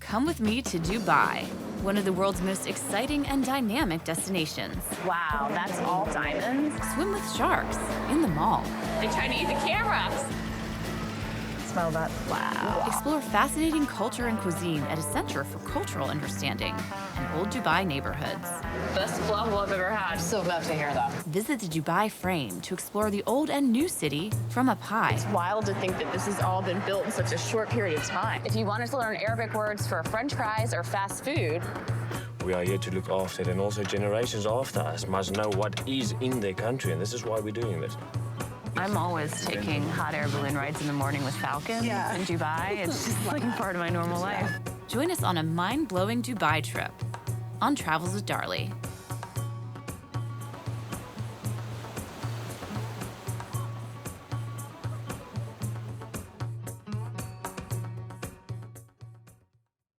Come with me to Dubai, one of the world's most exciting and dynamic destinations. Wow, that's all diamonds. Swim with sharks in the mall. They're trying to eat the cameras. Smell that. Wow. Explore fascinating culture and cuisine at a center for cultural understanding and old Dubai neighborhoods. Best falafel I've ever had. So glad to hear that. Visit the Dubai Frame to explore the old and new city from up high. It's wild to think that this has all been built in such a short period of time. If you wanted to learn Arabic words for French fries or fast food, we are here to look after it, and also generations after us must know what is in their country, and this is why we're doing this. I'm always taking hot air balloon rides in the morning with Falcons in Dubai. It's just like part of my normal life. Join us on a mind-blowing Dubai trip on Travels with Darley.